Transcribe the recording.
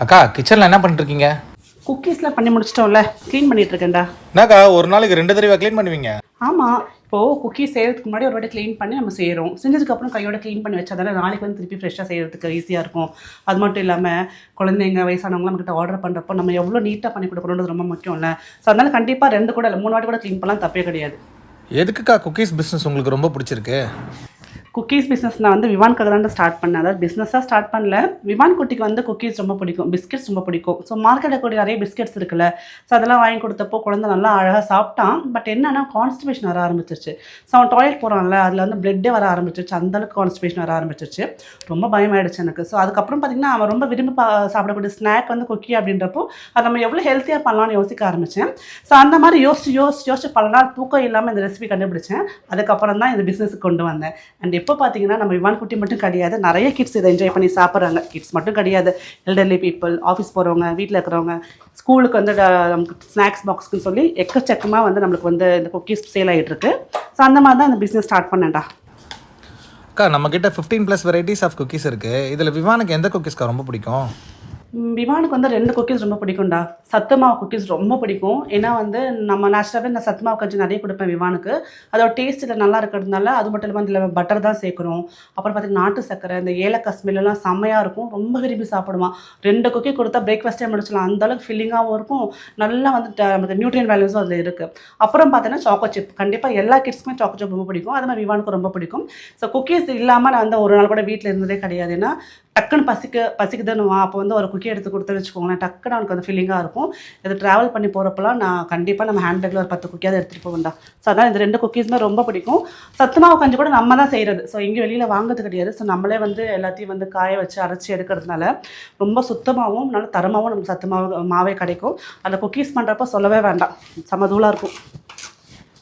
அக்கா கிச்சனில் என்ன பண்ணிருக்கீங்க? குக்கீஸ்லாம் பண்ணி முடிச்சிட்டோம்ல, க்ளீன் பண்ணிட்டு இருக்கேன்டா. என்னக்கா ஒரு நாளைக்கு 2 தடவை க்ளீன் பண்ணுவீங்க? ஆமாம், இப்போது குக்கீஸ் செய்கிறதுக்கு முன்னாடி ஒரு வாட்டி க்ளீன் பண்ணி நம்ம செய்கிறோம். செஞ்சதுக்கப்புறம் கையோட க்ளீன் பண்ணி வச்சா தானே நாளைக்கு வந்து திருப்பி ஃப்ரெஷ்ஷாக செய்கிறதுக்கு ஈஸியாக இருக்கும். அது மட்டும் இல்லாமல் குழந்தைங்க வயசானவங்களாம் நம்மகிட்ட ஆர்டர் பண்ணுறப்போ நம்ம எவ்வளோ நீட்டாக பண்ணி கொடுக்கணுன்றது ரொம்ப முக்கியம்ல. ஸோ அதனால் கண்டிப்பாக 2 கூட இல்லை 3 வாட்டி கூட க்ளீன் பண்ணலாம், தப்பே கிடையாது. எதுக்குக்கா குக்கீஸ் பிஸ்னஸ் உங்களுக்கு ரொம்ப பிடிச்சிருக்கு? குக்கீஸ் பிஸ்னஸ் நான் வந்து விவான்காக தான் ஸ்டார்ட் பண்ணேன். அதாவது பிஸ்னஸாக ஸ்டார்ட் பண்ணல. விவான் குட்டிக்கு வந்து குக்கீஸ் ரொம்ப பிடிக்கும், பிஸ்கெட்ஸ் ரொம்ப பிடிக்கும். ஸோ மார்க்கெட்டில் கூட நிறைய பிஸ்கெட்ஸ் இருக்குல்ல, ஸோ அதெல்லாம் வாங்கி கொடுத்தப்போ குழந்தை நல்லா அழகாக சாப்பிட்டான். பட் என்னன்னா கான்ஸ்டிபேஷன் வர ஆரம்பிச்சிருச்சு. ஸோ அவன் டாய்லெட் போகிறான்ல, அதில் வந்து பிளட்டே வர ஆரம்பிச்சிருச்சு. அந்தளவுக்கு கான்ஸ்டிபேஷன் வர ஆரம்பிச்சிருச்சு. ரொம்ப பயமாயிடுச்சு எனக்கு. ஸோ அதுக்கப்புறம் பார்த்திங்கன்னா அவன் ரொம்ப விரும்பி சாப்பிடக்கூடிய ஸ்நாக் வந்து குக்கி அப்படின்றப்போ அதை நம்ம எவ்வளோ ஹெல்த்தியாக பண்ணலாம்னு யோசிக்க ஆரம்பித்தேன். ஸோ அந்த மாதிரி யோசிச்சு பல நாள் தூக்கம் இல்லாமல் இந்த ரெசிபி கண்டுபிடிச்சேன். அதுக்கப்புறம் தான் இந்த பிஸ்னஸுக்கு கொண்டு வந்தேன். அண்ட் இப்போ பார்த்தீங்கன்னா நம்ம விவான் குட்டி மட்டும் கிடையாது, நிறைய கிட்ஸ் இதை என்ஜாய் பண்ணி சாப்பிட்றாங்க. கிட்ஸ் மட்டும் கிடையாது, எல்டர்லி பீப்புள், ஆஃபீஸ் போகிறவங்க, வீட்டில் இருக்கிறவங்க, ஸ்கூலுக்கு வந்து நமக்கு ஸ்நாக்ஸ் பாக்ஸ்க்குன்னு சொல்லி எக்கச்சக்கமாக வந்து நம்மளுக்கு வந்து இந்த குக்கீஸ் சேல் ஆகிட்டு இருக்கு. ஸோ அந்த மாதிரி தான் இந்த பிஸ்னஸ் ஸ்டார்ட் பண்ணேன்டா. அக்கா நம்மக்கிட்ட 15+ வெரைட்டிஸ் ஆஃப் குக்கீஸ் இருக்குது. இதில் விவானுக்கு எந்த குக்கீஸ்க்கா ரொம்ப பிடிக்கும்? விவானுக்கு வந்து 2 குக்கீஸ் ரொம்ப பிடிக்கும்டா. சத்து மாவு குக்கீஸ் ரொம்ப பிடிக்கும். ஏன்னா வந்து நம்ம நேச்சுரலாகவே நான் சத்து மாவு கஞ்சி நிறைய கொடுப்பேன் விவானுக்கு. அதோட டேஸ்ட் இதில் நல்லா இருக்கிறதுனால, அது மட்டும் இல்லாமல் இதில் பட்டர் தான் சேர்க்குறோம். அப்புறம் பார்த்தீங்கன்னா நாட்டு சர்க்கரை, இந்த ஏலக்காய் ஸ்மெல்லாம் செம்மையாக இருக்கும். ரொம்ப விரும்பி சாப்பிடுவான். 2 குக்கி கொடுத்தா பிரேக்ஃபாஸ்ட்டே முடிச்சலாம். அந்தளவுக்கு ஃபில்லிங்காகவும் இருக்கும். நல்லா வந்து நமக்கு நியூட்ரியன் வேல்யூஸும் அதில் இருக்குது. அப்புறம் பார்த்தீங்கன்னா சாக்கோ சிப். கண்டிப்பாக எல்லா கிட்ஸ்க்குமே சாக்கோ சிப் ரொம்ப பிடிக்கும். அது மாதிரி விவானுக்கு ரொம்ப பிடிக்கும். ஸோ குக்கீஸ் இல்லாமல் நான் வந்து ஒரு நாள் கூட வீட்டில் இருந்ததே கிடையாது. ஏன்னா டக்குன்னு பசிக்குதுன்னு அப்போ வந்து ஒரு குக்கி எடுத்து கொடுத்துன்னு வச்சுக்கோங்களேன், டக்குன்னு அவனுக்கு வந்து ஃபீலிங்காக இருக்கும். இது ட்ராவல் பண்ணி போகிறப்பெல்லாம் நான் கண்டிப்பாக நம்ம ஹேண்ட்பேக்கில் ஒரு 10 குக்கியாவது எடுத்துகிட்டு போவேன்டா. ஸோ அதான் இந்த 2 குக்கீஸுமே ரொம்ப பிடிக்கும். சத்து மாவு கஞ்சி கூட நம்ம தான் செய்கிறது. ஸோ எங்கேயும் வெளியில் வாங்கிறது கிடையாது. ஸோ நம்மளே வந்து எல்லாத்தையும் வந்து காய வச்சு அரைச்சி எடுக்கிறதுனால ரொம்ப சுத்தமாகவும் நல்ல தரமாகவும் நமக்கு சத்து மாவே கிடைக்கும். அந்த குக்கீஸ் பண்ணுறப்ப சொல்லவே வேண்டாம், செம தூளாக இருக்கும்.